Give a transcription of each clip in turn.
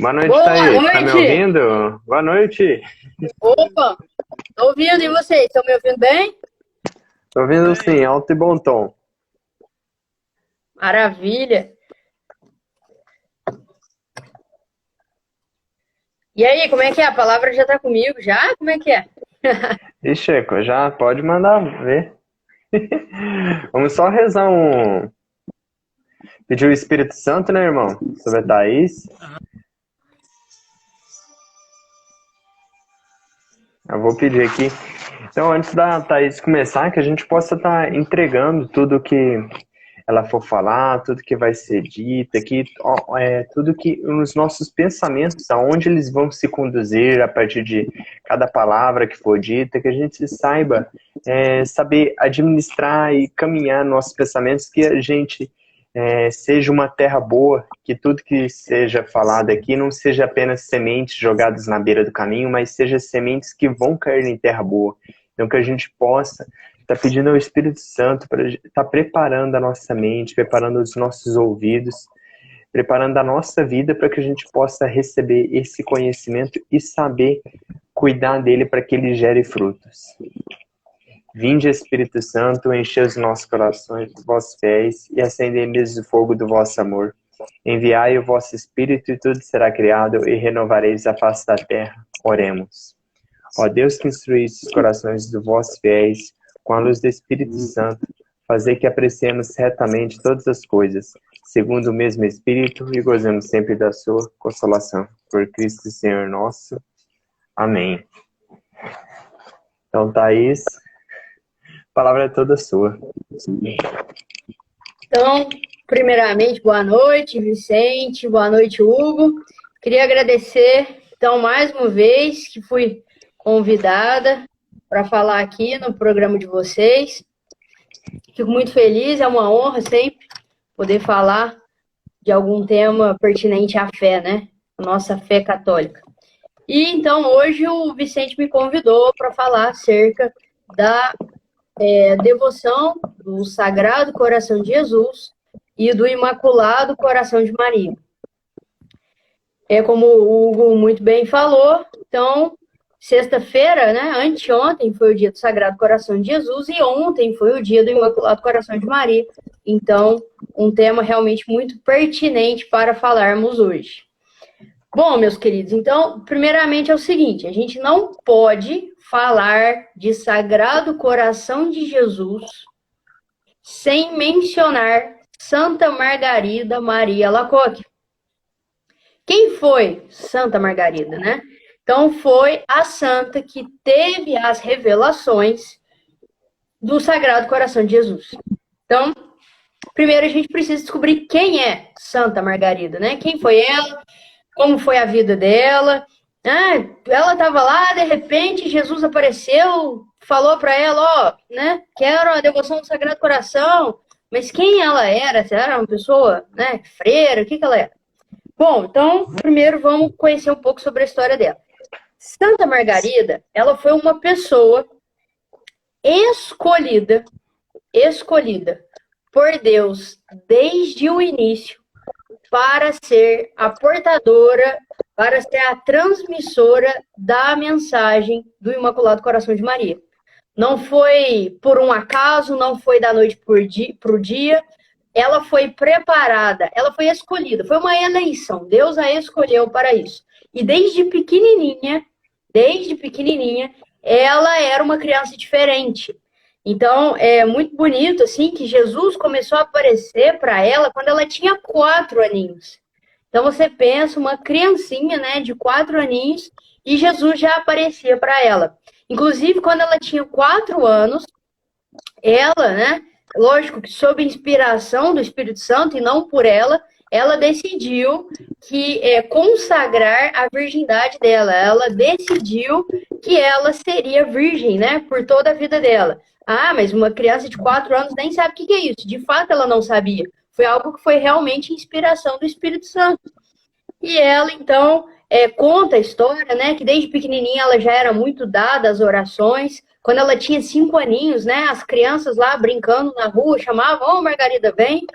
Boa noite, Boa Thaís. Tá me noite! ouvindo? Boa noite. Opa, tô ouvindo e vocês? Estão me ouvindo bem? Tô ouvindo sim, alto e bom tom. Maravilha! E aí, como é que é? A palavra já tá comigo já? Como é que é? E Checo, já pode mandar ver. Vamos só rezar Pedir o Espírito Santo, né, irmão? Sobre a Thaís. Eu vou pedir aqui. Então, antes da Thaís começar, que a gente possa estar entregando tudo que ela for falar, tudo que vai ser dito, tudo que os nossos pensamentos, aonde eles vão se conduzir a partir de cada palavra que for dita, que a gente saiba saber administrar e caminhar nossos pensamentos, que a gente seja uma terra boa, que tudo que seja falado aqui não seja apenas sementes jogadas na beira do caminho, mas seja sementes que vão cair em terra boa. Então, que a gente possa estar pedindo ao Espírito Santo para estar preparando a nossa mente, preparando os nossos ouvidos, preparando a nossa vida para que a gente possa receber esse conhecimento e saber cuidar dele para que ele gere frutos. Vinde, Espírito Santo, enchei os nossos corações de vossos fiéis e acendei-lhes o fogo do vosso amor. Enviai o vosso Espírito e tudo será criado e renovareis a face da terra. Oremos. Ó Deus que instruís os corações dos vossos fiéis com a luz do Espírito Santo, fazer que apreciemos retamente todas as coisas, segundo o mesmo Espírito, e gozemos sempre da sua consolação. Por Cristo Senhor nosso. Amém. Então, Thaís, a palavra é toda sua. Então, primeiramente, boa noite, Vicente, boa noite, Hugo. Queria agradecer, então, mais uma vez que fui convidada para falar aqui no programa de vocês. Fico muito feliz, é uma honra sempre poder falar de algum tema pertinente à fé, né? A nossa fé católica. E então hoje o Vicente me convidou para falar acerca da devoção do Sagrado Coração de Jesus e do Imaculado Coração de Maria. Como o Hugo muito bem falou, então, sexta-feira, né, anteontem foi o dia do Sagrado Coração de Jesus e ontem foi o dia do Imaculado Coração de Maria. Então, um tema realmente muito pertinente para falarmos hoje. Bom, meus queridos, então, primeiramente é o seguinte, a gente não pode falar de Sagrado Coração de Jesus sem mencionar Santa Margarida Maria Alacoque. Quem foi Santa Margarida, né? Então, foi a santa que teve as revelações do Sagrado Coração de Jesus. Então, primeiro a gente precisa descobrir quem é Santa Margarida, né? Quem foi ela? Como foi a vida dela? Ela estava lá, de repente, Jesus apareceu, falou para ela, né? Quero a devoção do Sagrado Coração. Mas quem ela era? Se ela era uma pessoa, né? Freira? O que ela era? Bom, então, primeiro vamos conhecer um pouco sobre a história dela. Santa Margarida, ela foi uma pessoa escolhida por Deus desde o início para ser a portadora, para ser a transmissora da mensagem do Imaculado Coração de Maria. Não foi por um acaso, não foi da noite para o dia, ela foi preparada, ela foi escolhida, foi uma eleição, Deus a escolheu para isso. E desde pequenininha, ela era uma criança diferente. Então, é muito bonito, assim, que Jesus começou a aparecer para ela quando ela tinha 4 aninhos. Então, você pensa, uma criancinha, né, de 4 aninhos, e Jesus já aparecia para ela. Inclusive, quando ela tinha 4 anos, ela, né, lógico que sob inspiração do Espírito Santo e não por ela decidiu consagrar a virgindade dela. Ela decidiu que ela seria virgem, né, por toda a vida dela. Mas uma criança de 4 anos nem sabe o que é isso. De fato, ela não sabia. Foi algo que foi realmente inspiração do Espírito Santo. E ela, então, conta a história, né, que desde pequenininha ela já era muito dada às orações. Quando ela tinha 5 aninhos, né, as crianças lá brincando na rua chamavam, Margarida, vem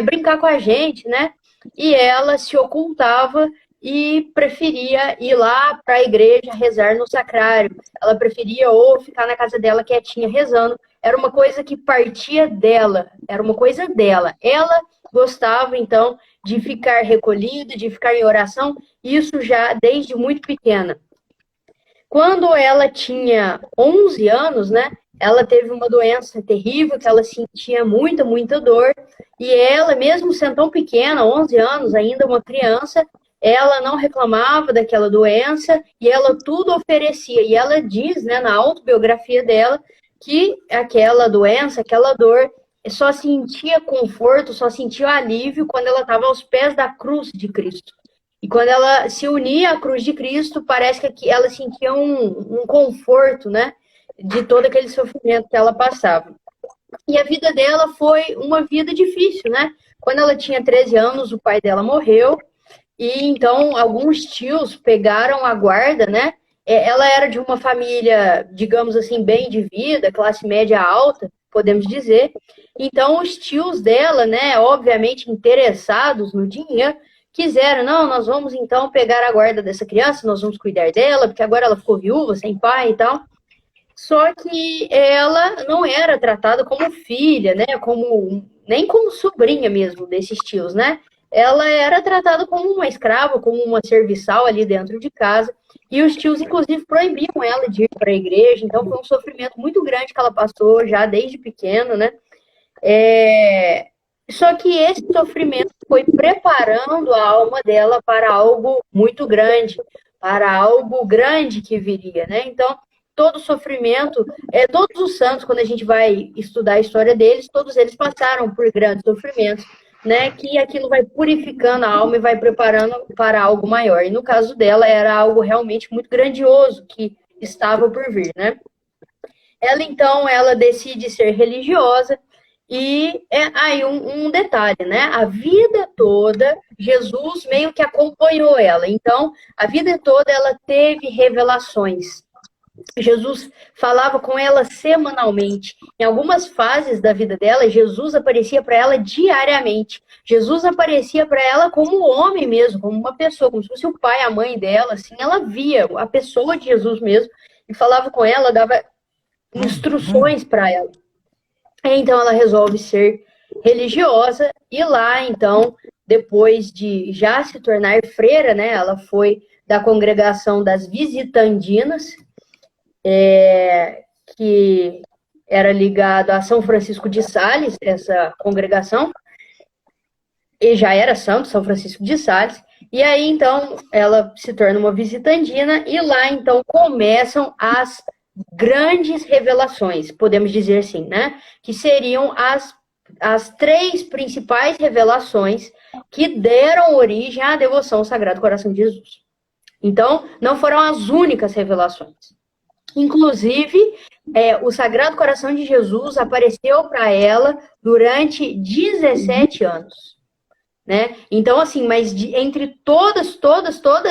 brincar com a gente, né? E ela se ocultava e preferia ir lá para a igreja rezar no sacrário. Ela preferia ou ficar na casa dela quietinha rezando. Era uma coisa que partia dela, era uma coisa dela. Ela gostava, então, de ficar recolhida, de ficar em oração, isso já desde muito pequena. Quando ela tinha 11 anos, né, ela teve uma doença terrível, que ela sentia muita, muita dor, e ela, mesmo sendo tão pequena, 11 anos, ainda uma criança, ela não reclamava daquela doença, e ela tudo oferecia. E ela diz, né, na autobiografia dela, que aquela doença, aquela dor, só sentia conforto, só sentia alívio quando ela estava aos pés da cruz de Cristo. E quando ela se unia à cruz de Cristo, parece que ela sentia um conforto, né, de todo aquele sofrimento que ela passava. E a vida dela foi uma vida difícil, né? Quando ela tinha 13 anos, o pai dela morreu, e então alguns tios pegaram a guarda, né? Ela era de uma família, digamos assim, bem de vida, classe média alta, podemos dizer. Então os tios dela, né, obviamente interessados no dinheiro, quiseram, não, nós vamos então pegar a guarda dessa criança, nós vamos cuidar dela, porque agora ela ficou viúva, sem pai e tal. Só que ela não era tratada como filha, né? Nem como sobrinha mesmo desses tios, né? Ela era tratada como uma escrava, como uma serviçal ali dentro de casa. E os tios, inclusive, proibiam ela de ir para a igreja. Então, foi um sofrimento muito grande que ela passou já desde pequena, né? Só que esse sofrimento foi preparando a alma dela para algo muito grande, para algo grande que viria, né? Então, todo sofrimento, todos os santos, quando a gente vai estudar a história deles, todos eles passaram por grandes sofrimentos, né? Que aquilo vai purificando a alma e vai preparando para algo maior. E no caso dela, era algo realmente muito grandioso que estava por vir, né? Ela, então, ela decide ser religiosa. E aí um detalhe, né? A vida toda, Jesus meio que acompanhou ela. Então, a vida toda ela teve revelações. Jesus falava com ela semanalmente. Em algumas fases da vida dela, Jesus aparecia para ela diariamente. Jesus aparecia para ela como homem mesmo, como uma pessoa, como se fosse o pai, a mãe dela, assim. Ela via a pessoa de Jesus mesmo e falava com ela, dava instruções para ela. Então ela resolve ser religiosa e lá, então, depois de já se tornar freira, né, ela foi da congregação das Visitandinas, que era ligado a São Francisco de Sales, essa congregação, e já era santo, São Francisco de Sales, e aí, então, ela se torna uma visitandina, e lá, então, começam as grandes revelações, podemos dizer assim, né? Que seriam as três principais revelações que deram origem à devoção ao Sagrado Coração de Jesus. Então, não foram as únicas revelações. Inclusive, o Sagrado Coração de Jesus apareceu para ela durante 17 anos. Né? Então, assim, mas entre todas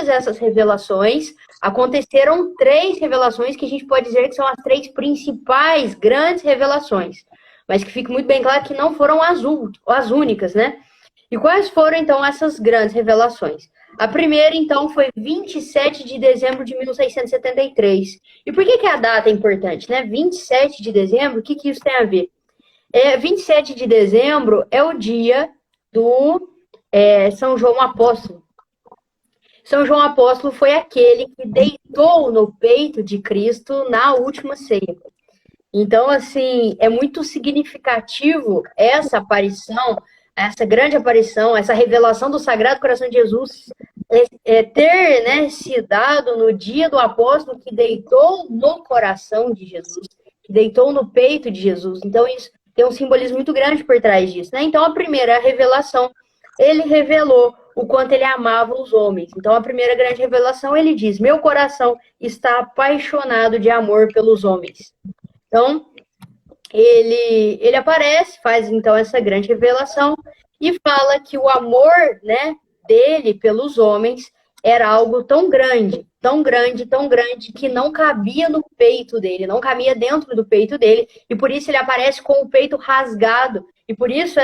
essas revelações, aconteceram 3 revelações que a gente pode dizer que são as 3 principais grandes revelações. Mas que fica muito bem claro que não foram as únicas, né? E quais foram, então, essas grandes revelações? A primeira, então, foi 27 de dezembro de 1673. E por que a data é importante, né? 27 de dezembro, o que isso tem a ver? 27 de dezembro é o dia do São João Apóstolo. São João Apóstolo foi aquele que deitou no peito de Cristo na última ceia. Então, assim, é muito significativo essa aparição, essa grande aparição, essa revelação do Sagrado Coração de Jesus ter, né, se dado no dia do apóstolo que deitou no coração de Jesus, que deitou no peito de Jesus. Então, isso tem um simbolismo muito grande por trás disso, né? Então, a primeira revelação, ele revelou o quanto ele amava os homens. Então, a primeira grande revelação, ele diz: meu coração está apaixonado de amor pelos homens. Então, ele aparece, faz então essa grande revelação e fala que o amor, né, dele pelos homens era algo tão grande, tão grande, tão grande, que não cabia no peito dele, não cabia dentro do peito dele, e por isso ele aparece com o peito rasgado. E por isso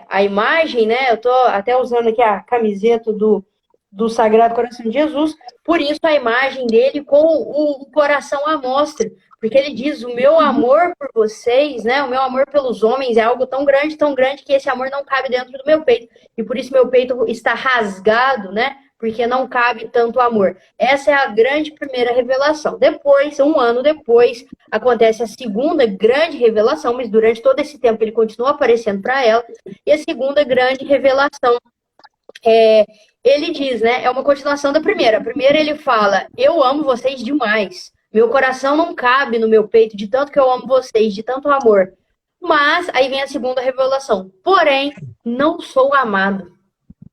a imagem, né, eu tô até usando aqui a camiseta do do Sagrado Coração de Jesus, por isso a imagem dele com o coração à mostra, porque ele diz, o meu amor por vocês, né, o meu amor pelos homens é algo tão grande que esse amor não cabe dentro do meu peito, e por isso meu peito está rasgado, né, porque não cabe tanto amor. Essa é a grande primeira revelação. Depois, um ano depois, acontece a segunda grande revelação, mas durante todo esse tempo ele continua aparecendo para ela, e a segunda grande revelação ele diz, né, é uma continuação da primeira. A primeira ele fala, eu amo vocês demais. Meu coração não cabe no meu peito de tanto que eu amo vocês, de tanto amor. Mas, aí vem a segunda revelação. Porém, não sou amado.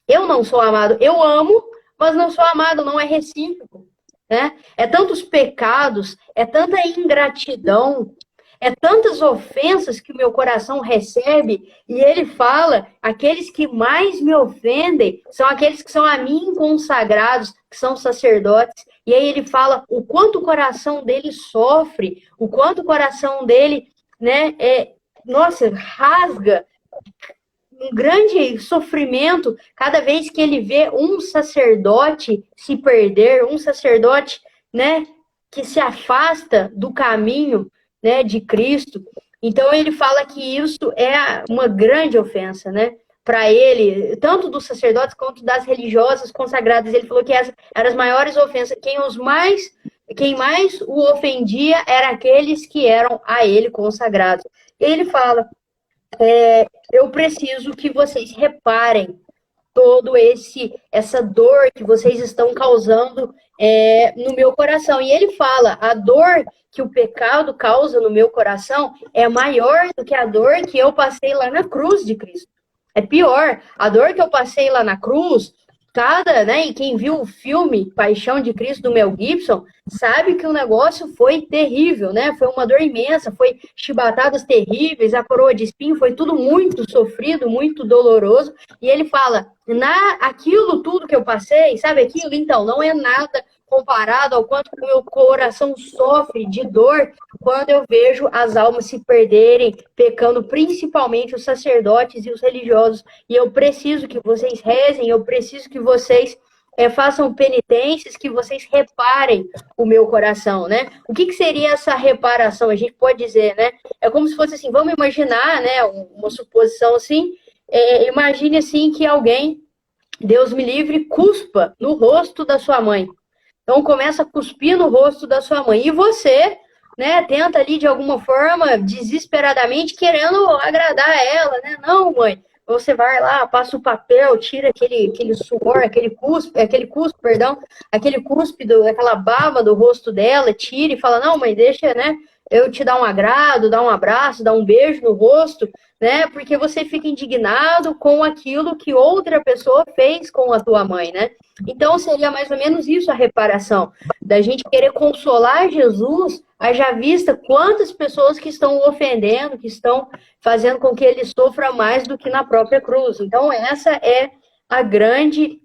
Eu não sou amado. Eu amo, mas não sou amado. Não é recíproco. Né? É tantos pecados, é tanta ingratidão, é tantas ofensas que o meu coração recebe, e ele fala, aqueles que mais me ofendem são aqueles que são a mim consagrados, que são sacerdotes. E aí ele fala o quanto o coração dele sofre, o quanto o coração dele, né, rasga um grande sofrimento cada vez que ele vê um sacerdote se perder, um sacerdote, né, que se afasta do caminho, né, de Cristo. Então ele fala que isso é uma grande ofensa, né, para ele, tanto dos sacerdotes quanto das religiosas consagradas. Ele falou que essas eram as maiores ofensas. Quem mais o ofendia eram aqueles que eram a ele consagrados. E ele fala, eu preciso que vocês reparem todo essa dor que vocês estão causando no meu coração. E ele fala, a dor que o pecado causa no meu coração é maior do que a dor que eu passei lá na cruz de Cristo. É pior, a dor que eu passei lá na cruz, e quem viu o filme Paixão de Cristo do Mel Gibson, sabe que o negócio foi terrível, né? Foi uma dor imensa, foi chibatadas terríveis, a coroa de espinho, foi tudo muito sofrido, muito doloroso. E ele fala, aquilo tudo que eu passei, sabe aquilo? Então, não é nada comparado ao quanto o meu coração sofre de dor quando eu vejo as almas se perderem, pecando, principalmente os sacerdotes e os religiosos. E eu preciso que vocês rezem, eu preciso que vocês façam penitências, que vocês reparem o meu coração, né? O que seria essa reparação? A gente pode dizer, né? É como se fosse assim, vamos imaginar, né? Uma suposição assim, imagine assim que alguém, Deus me livre, cuspa no rosto da sua mãe. Então começa a cuspir no rosto da sua mãe. E você, né, tenta ali de alguma forma, desesperadamente, querendo agradar ela, né? Não, mãe. Você vai lá, passa o papel, tira aquele suor, aquele cuspe, aquela baba do rosto dela, tira e fala, não, mãe, deixa, né, eu te dar um agrado, dar um abraço, dar um beijo no rosto, né, porque você fica indignado com aquilo que outra pessoa fez com a tua mãe, né. Então seria mais ou menos isso a reparação, da gente querer consolar Jesus, haja vista quantas pessoas que estão o ofendendo, que estão fazendo com que ele sofra mais do que na própria cruz. Então, essa é a grande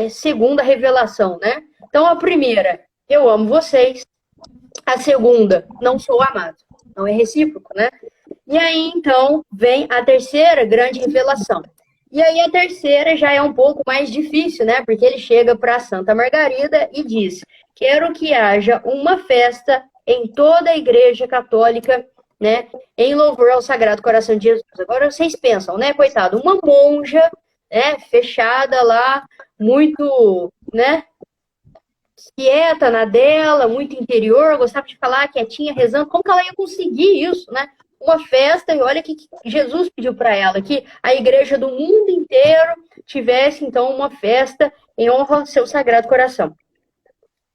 segunda revelação, né? Então, a primeira, eu amo vocês. A segunda, não sou amado. Não é recíproco, né? E aí, então, vem a terceira grande revelação. E aí, a terceira já é um pouco mais difícil, né? Porque ele chega para Santa Margarida e diz, quero que haja uma festa em toda a Igreja Católica, né, em louvor ao Sagrado Coração de Jesus. Agora vocês pensam, né, coitado, uma monja, né, fechada lá, muito, né, quieta na dela, muito interior, gostava de ficar lá quietinha, rezando, como que ela ia conseguir isso, né? Uma festa, e olha que Jesus pediu para ela, que a igreja do mundo inteiro tivesse, então, uma festa em honra ao seu Sagrado Coração.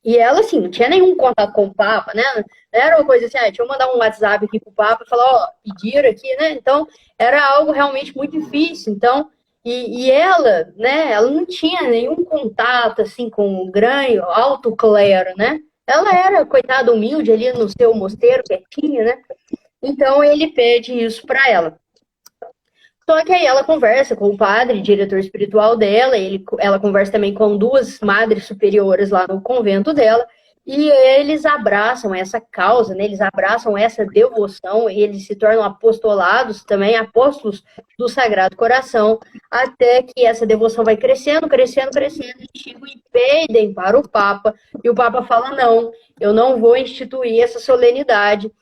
E ela, assim, não tinha nenhum contato com o Papa, né? Não era uma coisa assim, deixa eu mandar um WhatsApp aqui pro Papa e falar, pediram aqui, né? Então, era algo realmente muito difícil. Então, e ela, né? Ela não tinha nenhum contato, assim, com o grande, alto clero, né? Ela era, coitada, humilde ali no seu mosteiro, quietinha, né? Então, ele pede isso para ela. Só que aí ela conversa com o padre, diretor espiritual dela, ela conversa também com duas madres superiores lá no convento dela, E eles abraçam essa causa, né? Eles abraçam essa devoção, e eles se tornam apostolados também, apóstolos do Sagrado Coração, até que essa devoção vai crescendo, crescendo, crescendo, e chegam e pedem para o Papa, e o Papa fala, não, eu não vou instituir essa solenidade,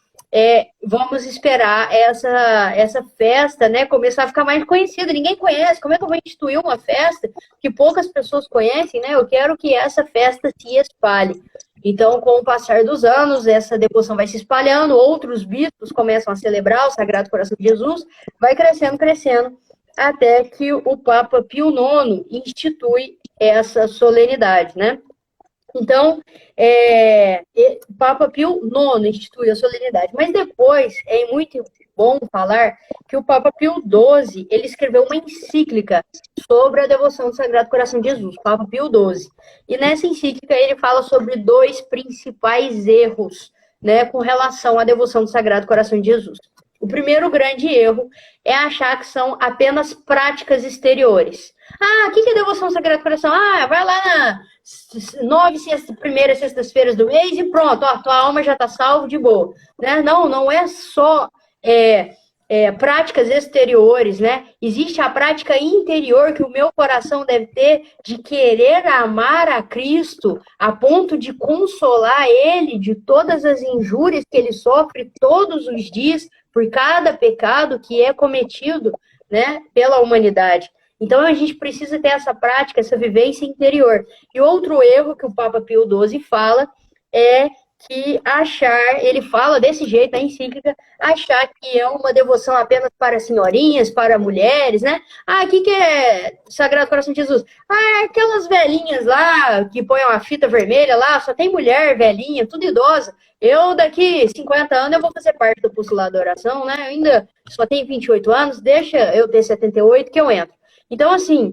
vamos esperar essa festa, né, começar a ficar mais conhecida. Ninguém conhece, como é que eu vou instituir uma festa que poucas pessoas conhecem, né? Eu quero que essa festa se espalhe. Então, com o passar dos anos, essa devoção vai se espalhando, outros bispos começam a celebrar o Sagrado Coração de Jesus, vai crescendo, crescendo, até que o Papa Pio IX institui essa solenidade, né? Então, o Papa Pio IX instituiu a solenidade. Mas depois, é muito bom falar que o Papa Pio XII, ele escreveu uma encíclica sobre a devoção do Sagrado Coração de Jesus, Papa Pio XII. E nessa encíclica ele fala sobre dois principais erros, né, com relação à devoção do Sagrado Coração de Jesus. O primeiro grande erro é achar que são apenas práticas exteriores. Ah, o que é devoção ao Sagrado Coração? Ah, vai lá na 9 primeiras sextas-feiras do mês e pronto, ó, tua alma já está salva de boa. Né? Não é só práticas exteriores, né? Existe a prática interior que o meu coração deve ter de querer amar a Cristo a ponto de consolar Ele de todas as injúrias que Ele sofre todos os dias por cada pecado que é cometido, né, pela humanidade. Então, a gente precisa ter essa prática, essa vivência interior. E outro erro que o Papa Pio XII fala é que ele fala desse jeito, a encíclica, achar que é uma devoção apenas para senhorinhas, para mulheres, né? Ah, o que é Sagrado Coração de Jesus? Ah, aquelas velhinhas lá, que põem uma fita vermelha lá, só tem mulher, velhinha, tudo idosa. Eu, daqui 50 anos, eu vou fazer parte do postulado da oração, né? Eu ainda só tenho 28 anos, deixa eu ter 78 que eu entro. Então, assim,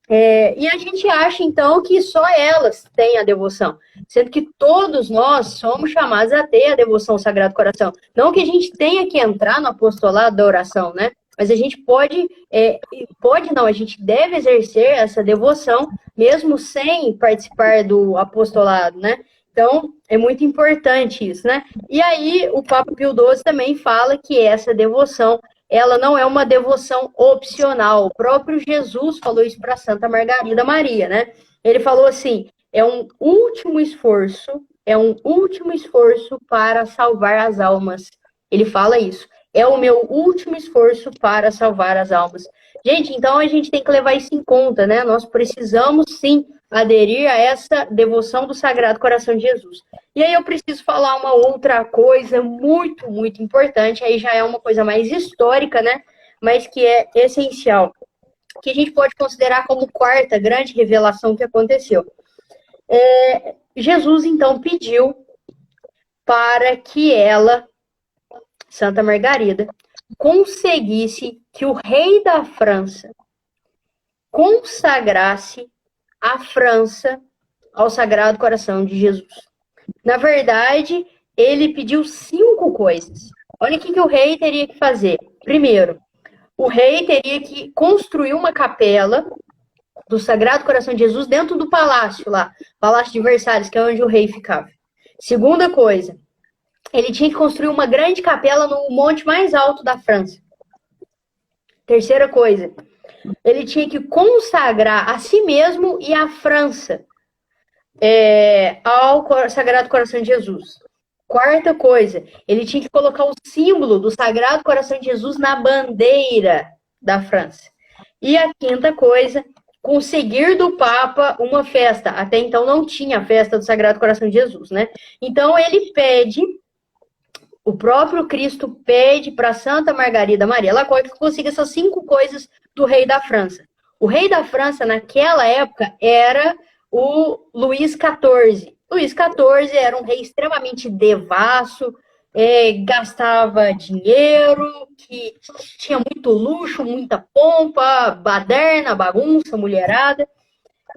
e a gente acha, então, que só elas têm a devoção, sendo que todos nós somos chamados a ter a devoção ao Sagrado Coração. Não que a gente tenha que entrar no apostolado da oração, né? Mas a gente a gente deve exercer essa devoção, mesmo sem participar do apostolado, né? Então, é muito importante isso, né? E aí, o Papa Pio XII também fala que essa devoção ela não é uma devoção opcional. O próprio Jesus falou isso para Santa Margarida Maria, né? Ele falou assim, é um último esforço para salvar as almas. Ele fala isso. É o meu último esforço para salvar as almas. Gente, então a gente tem que levar isso em conta, né? Nós precisamos, sim, aderir a essa devoção do Sagrado Coração de Jesus. E aí eu preciso falar uma outra coisa muito, muito importante, aí já é uma coisa mais histórica, né? Mas que é essencial, que a gente pode considerar como quarta grande revelação que aconteceu. Jesus, então, pediu para que ela, Santa Margarida, conseguisse que o rei da França consagrasse a França ao Sagrado Coração de Jesus. Na verdade, ele pediu 5 coisas. Olha o que o rei teria que fazer. Primeiro, o rei teria que construir uma capela do Sagrado Coração de Jesus dentro do palácio lá, Palácio de Versalhes, que é onde o rei ficava. Segunda coisa, ele tinha que construir uma grande capela no monte mais alto da França. Terceira coisa, ele tinha que consagrar a si mesmo e a França ao Sagrado Coração de Jesus. Quarta coisa, ele tinha que colocar o símbolo do Sagrado Coração de Jesus na bandeira da França. E a quinta coisa, conseguir do Papa uma festa. Até então não tinha a festa do Sagrado Coração de Jesus, né? Então ele pede, o próprio Cristo pede para Santa Margarida Maria Alacoque que consiga essas 5 coisas do rei da França. O rei da França, naquela época, era o Luís XIV. Luís XIV era um rei extremamente devasso, gastava dinheiro, que tinha muito luxo, muita pompa, baderna, bagunça, mulherada.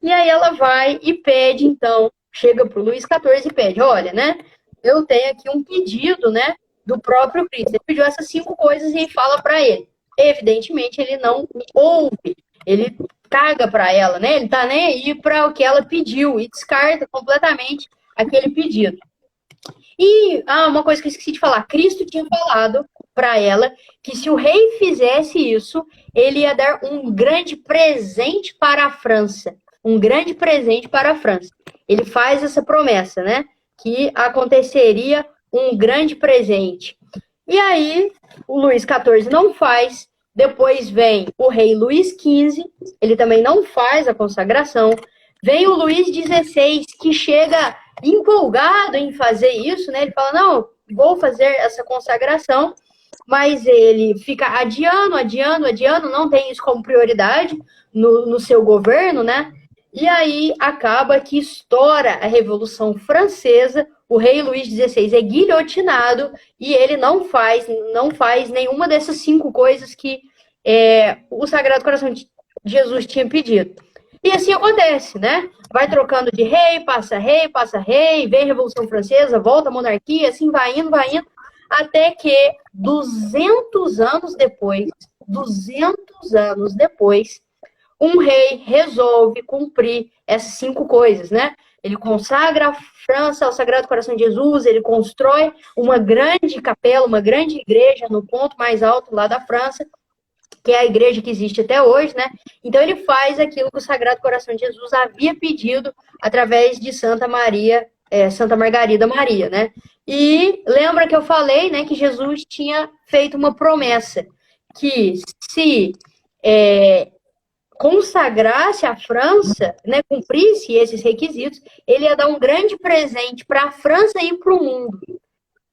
E aí ela vai e pede, então, chega para o Luís XIV e pede, olha, né, eu tenho aqui um pedido, né, do próprio Cristo. Ele pediu essas 5 coisas e fala para ele. Evidentemente, ele não ouve, ele caga para ela, né? Ele tá nem aí para o que ela pediu e descarta completamente aquele pedido. E uma coisa que eu esqueci de falar, Cristo tinha falado para ela que se o rei fizesse isso, ele ia dar um grande presente para a França. Um grande presente para a França. Ele faz essa promessa, né? Que aconteceria um grande presente. E aí, o Luís XIV não faz. Depois vem o rei Luís XV, ele também não faz a consagração. Vem o Luís XVI, que chega empolgado em fazer isso, né? Ele fala, não, vou fazer essa consagração, mas ele fica adiando, não tem isso como prioridade no seu governo, né? E aí acaba que estoura a Revolução Francesa, o rei Luís XVI é guilhotinado e ele não faz nenhuma dessas 5 coisas que o Sagrado Coração de Jesus tinha pedido. E assim acontece, né? Vai trocando de rei, passa rei, vem a Revolução Francesa, volta a monarquia, assim vai indo, até que 200 anos depois, um rei resolve cumprir essas 5 coisas, né? Ele consagra a França ao Sagrado Coração de Jesus, ele constrói uma grande capela, uma grande igreja no ponto mais alto lá da França, que é a igreja que existe até hoje, né? Então ele faz aquilo que o Sagrado Coração de Jesus havia pedido através de Santa Margarida Maria, né? E lembra que eu falei, né, que Jesus tinha feito uma promessa que se consagrasse a França, né, cumprisse esses requisitos, ele ia dar um grande presente para a França e para o mundo.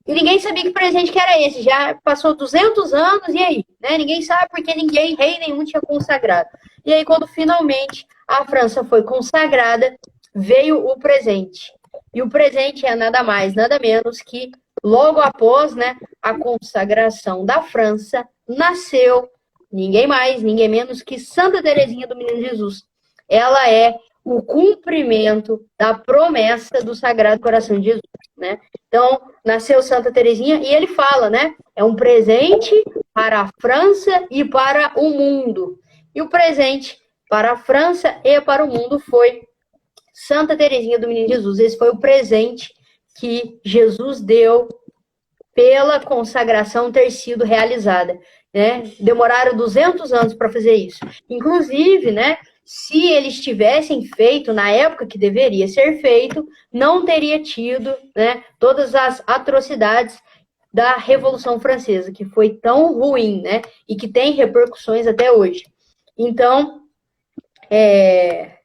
E ninguém sabia que presente que era esse. Já passou 200 anos, e aí? Né? Ninguém sabe porque rei nenhum tinha consagrado. E aí, quando finalmente a França foi consagrada, veio o presente. E o presente é nada mais, nada menos que, logo após, né, a consagração da França, nasceu ninguém mais, ninguém menos que Santa Teresinha do Menino Jesus. Ela é o cumprimento da promessa do Sagrado Coração de Jesus, né? Então, nasceu Santa Teresinha e ele fala, né? É um presente para a França e para o mundo. E o presente para a França e para o mundo foi Santa Teresinha do Menino Jesus. Esse foi o presente que Jesus deu pela consagração ter sido realizada, né? Demoraram 200 anos para fazer isso. Inclusive, né, se eles tivessem feito na época que deveria ser feito, não teria tido, né, todas as atrocidades da Revolução Francesa, que foi tão ruim, né, e que tem repercussões até hoje. Então, é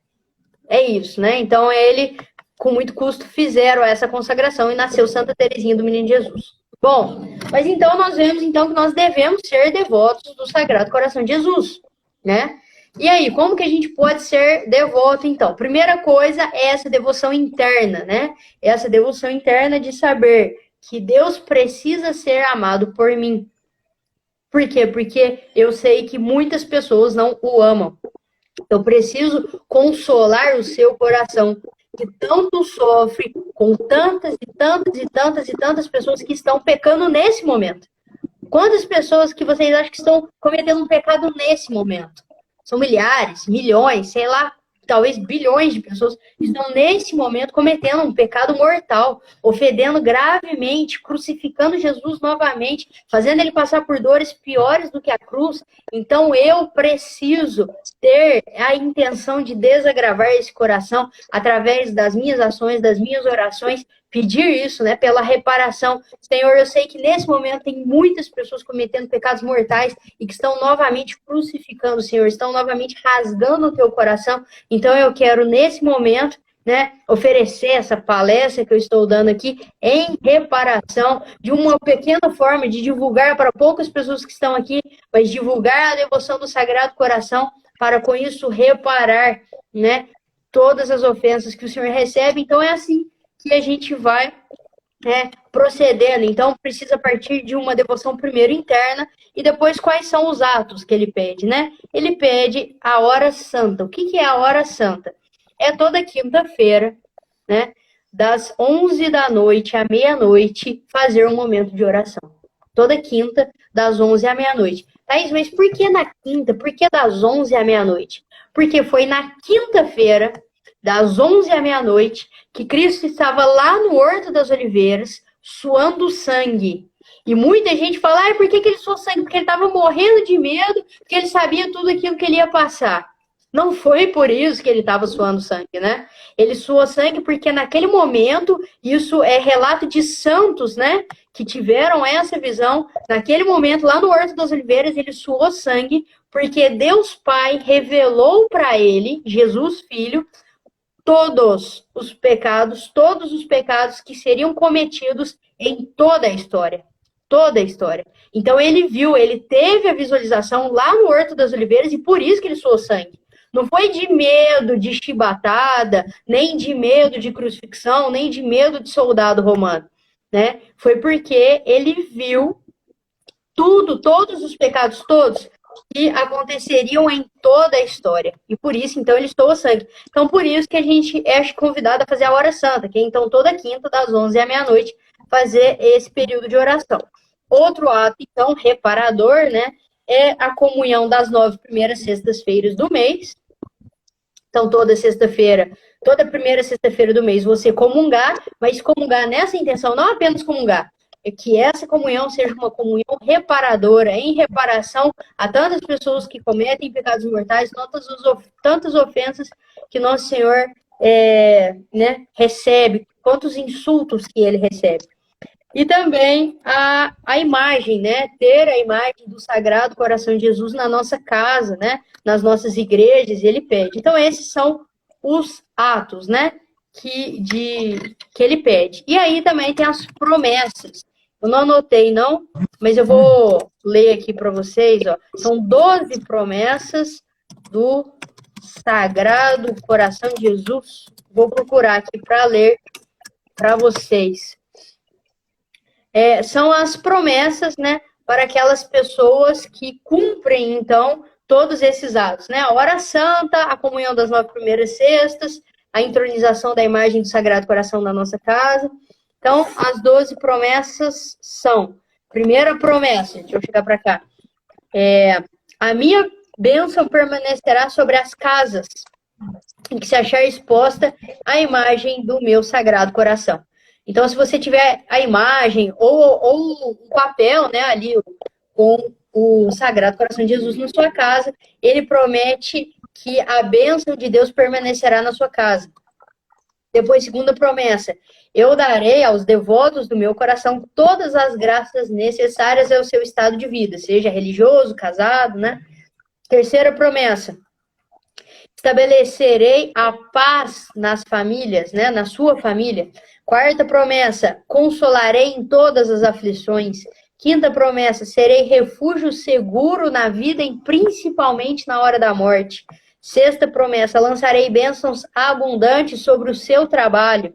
isso, né? Então, ele, com muito custo, fizeram essa consagração e nasceu Santa Teresinha do Menino Jesus. Bom, mas então nós vemos então que nós devemos ser devotos do Sagrado Coração de Jesus, né? E aí, como que a gente pode ser devoto, então? Primeira coisa é essa devoção interna, né? Essa devoção interna de saber que Deus precisa ser amado por mim. Por quê? Porque eu sei que muitas pessoas não o amam. Eu preciso consolar o seu coração, que tanto sofre com tantas e tantas pessoas que estão pecando nesse momento. Quantas pessoas que vocês acham que estão cometendo um pecado nesse momento? São milhares, milhões, sei lá, talvez bilhões de pessoas que estão nesse momento cometendo um pecado mortal, ofendendo gravemente, crucificando Jesus novamente, fazendo ele passar por dores piores do que a cruz. Então eu preciso ter a intenção de desagravar esse coração através das minhas ações, das minhas orações, pedir isso, né, pela reparação. Senhor, eu sei que nesse momento tem muitas pessoas cometendo pecados mortais e que estão novamente crucificando o Senhor, estão novamente rasgando o teu coração. Então eu quero, nesse momento, né, oferecer essa palestra que eu estou dando aqui em reparação, de uma pequena forma de divulgar para poucas pessoas que estão aqui, mas divulgar a devoção do Sagrado Coração, para com isso reparar, né, todas as ofensas que o Senhor recebe. Então é assim que a gente vai procedendo. Então precisa partir de uma devoção primeiro interna e depois quais são os atos que ele pede, né? Ele pede a hora santa. O que é a hora santa? É toda quinta-feira, né, das 11 da noite à meia-noite, fazer um momento de oração. Toda quinta, das 11 à meia-noite. Thaís, mas por que na quinta? Por que das 11 à meia-noite? Porque foi na quinta-feira das 11 à meia-noite, que Cristo estava lá no Horto das Oliveiras, suando sangue. E muita gente fala, por que ele suou sangue? Porque ele estava morrendo de medo, porque ele sabia tudo aquilo que ele ia passar. Não foi por isso que ele estava suando sangue, né? Ele suou sangue porque naquele momento, isso é relato de santos, né? Que tiveram essa visão. Naquele momento, lá no Horto das Oliveiras, ele suou sangue porque Deus Pai revelou para ele, Jesus Filho, todos os pecados que seriam cometidos em toda a história. Toda a história. Então ele viu, ele teve a visualização lá no Horto das Oliveiras e por isso que ele suou sangue. Não foi de medo de chibatada, nem de medo de crucifixão, nem de medo de soldado romano, né? Foi porque ele viu todos os pecados, todos, que aconteceriam em toda a história. E por isso, então, ele suou sangue. Então, por isso que a gente é convidado a fazer a hora santa, que é, então, toda quinta, das 11 à meia-noite, fazer esse período de oração. Outro ato, então, reparador, né, é a comunhão das 9 primeiras sextas-feiras do mês. Então, toda primeira sexta-feira do mês, você comungar, mas comungar nessa intenção, não apenas comungar, é que essa comunhão seja uma comunhão reparadora, em reparação a tantas pessoas que cometem pecados mortais, tantas ofensas que nosso Senhor recebe, quantos insultos que ele recebe. E também a imagem, né? Ter a imagem do Sagrado Coração de Jesus na nossa casa, né? Nas nossas igrejas, ele pede. Então, esses são os atos, né? Que ele pede. E aí também tem as promessas. Eu não anotei, não, mas eu vou ler aqui para vocês, ó. São 12 promessas do Sagrado Coração de Jesus. Vou procurar aqui para ler para vocês. São as promessas, né, para aquelas pessoas que cumprem, então, todos esses atos, né? A hora santa, a comunhão das 9 primeiras sextas, a entronização da imagem do Sagrado Coração na nossa casa. Então, as 12 promessas são: primeira promessa, deixa eu chegar para cá, a minha bênção permanecerá sobre as casas em que se achar exposta a imagem do meu Sagrado Coração. Então, se você tiver a imagem ou o papel, né, ali com o Sagrado Coração de Jesus na sua casa, ele promete que a bênção de Deus permanecerá na sua casa. Depois, segunda promessa, eu darei aos devotos do meu coração todas as graças necessárias ao seu estado de vida, seja religioso, casado, né? Terceira promessa, estabelecerei a paz nas famílias, né, na sua família. Quarta promessa, consolarei em todas as aflições. Quinta promessa, serei refúgio seguro na vida e principalmente na hora da morte. Sexta promessa, lançarei bênçãos abundantes sobre o seu trabalho.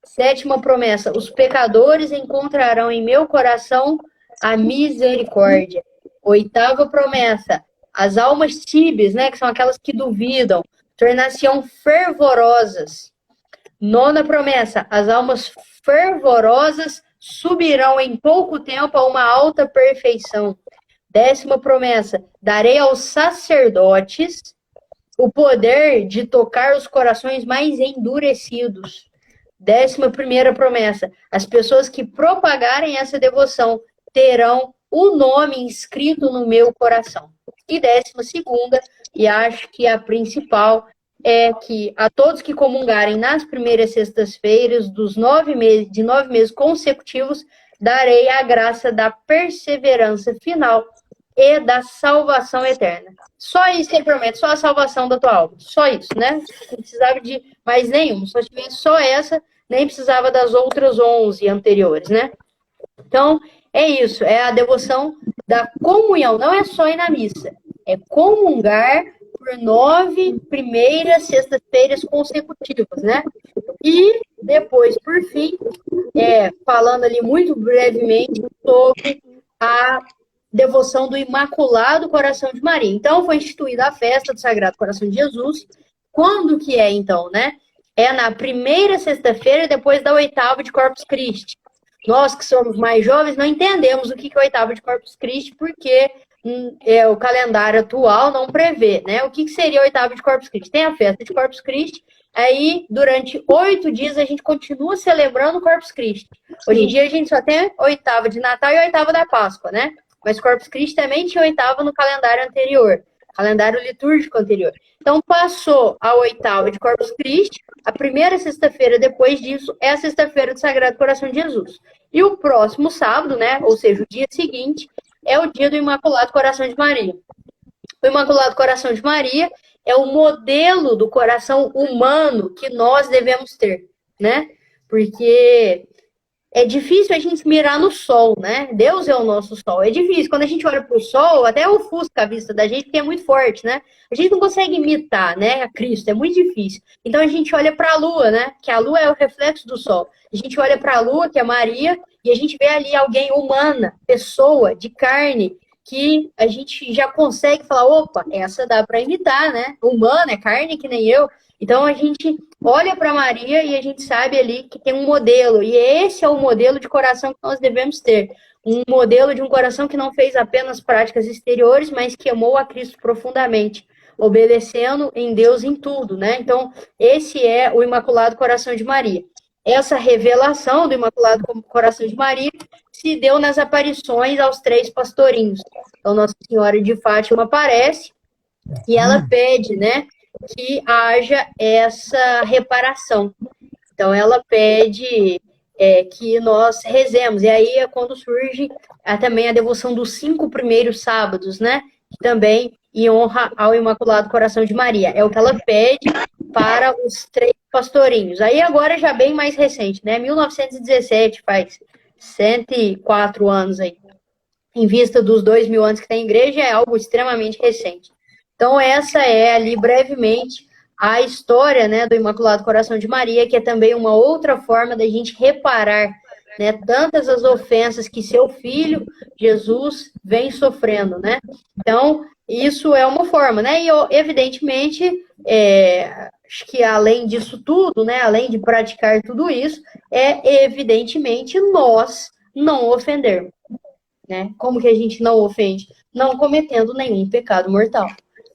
Sétima promessa, os pecadores encontrarão em meu coração a misericórdia. Oitava promessa, as almas tíbias, né, que são aquelas que duvidam, tornar-se-ão fervorosas. Nona promessa, as almas fervorosas subirão em pouco tempo a uma alta perfeição. Décima promessa, darei aos sacerdotes o poder de tocar os corações mais endurecidos. 11ª promessa, as pessoas que propagarem essa devoção terão o nome inscrito no meu coração. E 12ª, e acho que a principal, é que a todos que comungarem nas primeiras sextas-feiras de 9 meses consecutivos, darei a graça da perseverança final e da salvação eterna. Só isso que ele promete, só a salvação da tua alma. Só isso, né? Não precisava de mais nenhum. Se tivesse só essa, nem precisava das outras 11 anteriores, né? Então, é isso. É a devoção da comunhão. Não é só ir na missa. É comungar por 9 primeiras sextas-feiras consecutivas, né? E depois, por fim, falando ali muito brevemente sobre a devoção do Imaculado Coração de Maria. Então, foi instituída a festa do Sagrado Coração de Jesus. Quando que é, então, né? É na primeira sexta-feira, depois da oitava de Corpus Christi. Nós que somos mais jovens não entendemos o que é a oitava de Corpus Christi, porque o calendário atual não prevê, né? O que seria a oitava de Corpus Christi? Tem a festa de Corpus Christi Aí, durante 8 dias, a gente continua celebrando o Corpus Christi. Hoje em dia, a gente só tem oitava de Natal e oitava da Páscoa, né? Mas Corpus Christi também tinha oitava no calendário anterior, calendário litúrgico anterior. Então, passou a oitava de Corpus Christi, a primeira sexta-feira depois disso é a sexta-feira do Sagrado Coração de Jesus. E o próximo sábado, né, ou seja, o dia seguinte, é o dia do Imaculado Coração de Maria. O Imaculado Coração de Maria é o modelo do coração humano que nós devemos ter, né? Porque é difícil a gente mirar no sol, né? Deus é o nosso sol. É difícil. Quando a gente olha para o sol, até ofusca a vista da gente, porque é muito forte, né? A gente não consegue imitar, né? A Cristo, é muito difícil. Então a gente olha para a lua, né? Que a lua é o reflexo do sol. A gente olha para a lua, que é Maria, e a gente vê ali alguém humana, pessoa, de carne, que a gente já consegue falar, opa, essa dá para imitar, né? Humana, é carne que nem eu. Então a gente olha para Maria e a gente sabe ali que tem um modelo, e esse é o modelo de coração que nós devemos ter. Um modelo de um coração que não fez apenas práticas exteriores, mas que amou a Cristo profundamente, obedecendo em Deus em tudo, né? Então, esse é o Imaculado Coração de Maria. Essa revelação do Imaculado Coração de Maria se deu nas aparições aos 3 pastorinhos. Então, Nossa Senhora de Fátima aparece e ela pede, né, que haja essa reparação. Então, ela pede que nós rezemos. E aí é quando surge também a devoção dos 5 primeiros sábados, né? Também em honra ao Imaculado Coração de Maria. É o que ela pede para os 3 pastorinhos. Aí agora já bem mais recente, né? 1917, faz 104 anos aí. Em vista dos 2000 anos que tem igreja, é algo extremamente recente. Então, essa é ali brevemente a história, né, do Imaculado Coração de Maria, que é também uma outra forma da gente reparar, né, tantas as ofensas que seu filho, Jesus, vem sofrendo, né? Então, isso é uma forma, né? E, evidentemente, acho que além disso tudo, né, além de praticar tudo isso, é evidentemente nós não ofendermos, né? Como que a gente não ofende? Não cometendo nenhum pecado mortal.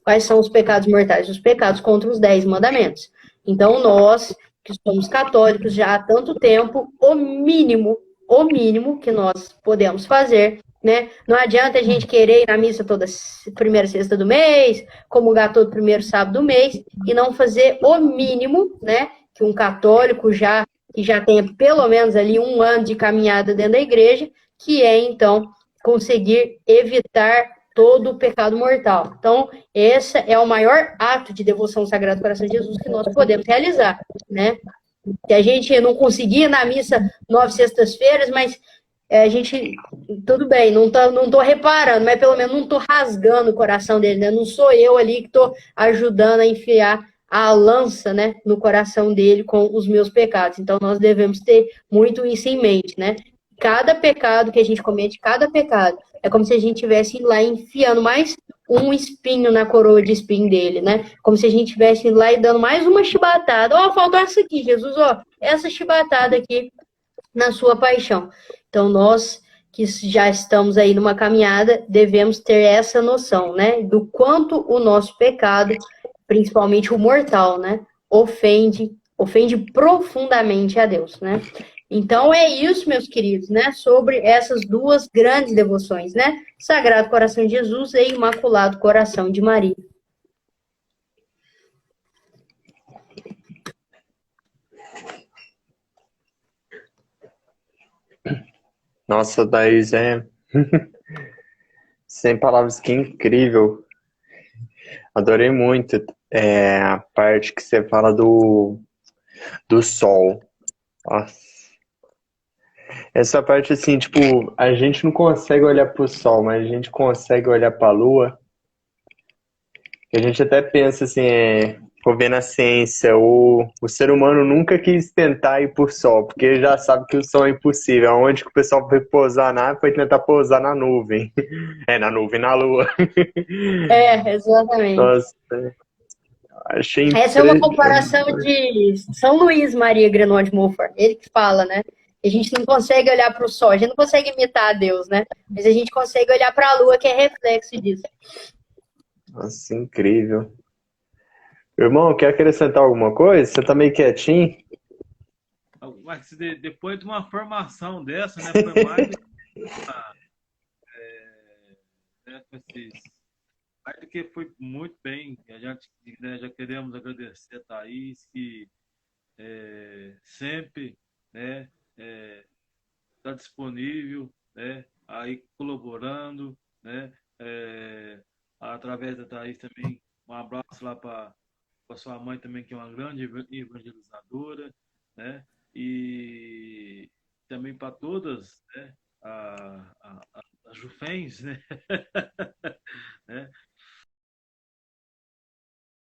Quais são os pecados mortais? Os pecados contra os 10 mandamentos. Então, nós, que somos católicos já há tanto tempo, o mínimo que nós podemos fazer, né? Não adianta a gente querer ir na missa toda primeira sexta do mês, comungar todo primeiro sábado do mês, e não fazer o mínimo, né? Que um católico que já tenha pelo menos ali 1 ano de caminhada dentro da igreja, que é, então, conseguir evitar todo o pecado mortal. Então, esse é o maior ato de devoção ao Sagrado Coração de Jesus que nós podemos realizar, né? Se a gente não conseguir ir na missa 9 sextas-feiras, mas a gente, tudo bem, não tô reparando, mas pelo menos não tô rasgando o coração dele, né? Não sou eu ali que tô ajudando a enfiar a lança, né, no coração dele com os meus pecados. Então, nós devemos ter muito isso em mente, né? Cada pecado que a gente comete, cada pecado, é como se a gente estivesse lá enfiando mais um espinho na coroa de espinho dele, né? Como se a gente estivesse lá e dando mais uma chibatada. Ó, faltou essa aqui, Jesus, ó, essa chibatada aqui na sua paixão. Então, nós que já estamos aí numa caminhada, devemos ter essa noção, né? Do quanto o nosso pecado, principalmente o mortal, né? Ofende profundamente a Deus, né? Então é isso, meus queridos, né? Sobre essas 2 grandes devoções, né? Sagrado Coração de Jesus e Imaculado Coração de Maria. Nossa, Thaís, sem palavras, que incrível. Adorei muito a parte que você fala do sol. Nossa. Essa parte, assim, tipo, a gente não consegue olhar pro sol, mas a gente consegue olhar pra lua. E a gente até pensa, assim, for ver na ciência, o ser humano nunca quis tentar ir pro sol, porque já sabe que o sol é impossível. Onde que o pessoal foi pousar foi tentar pousar na nuvem. Na nuvem, na lua. Exatamente. Nossa, achei Essa é uma comparação de São Luís Maria Grignon de Montfort, ele que fala, né? A gente não consegue olhar para o sol, a gente não consegue imitar a Deus, né? Mas a gente consegue olhar para a lua, que é reflexo disso. Nossa, incrível. Irmão, quer acrescentar alguma coisa? Você tá meio quietinho? Mas depois de uma formação dessa, né? Foi mais do que, né, com esses, mais do que foi muito bem. A gente, né, já queremos agradecer a Thaís, que sempre, né, está disponível, né, aí colaborando, né, é, através da Thaís também. Um abraço lá para sua mãe também, que é uma grande evangelizadora, né, e também para todas, né, as Jufens, né, né,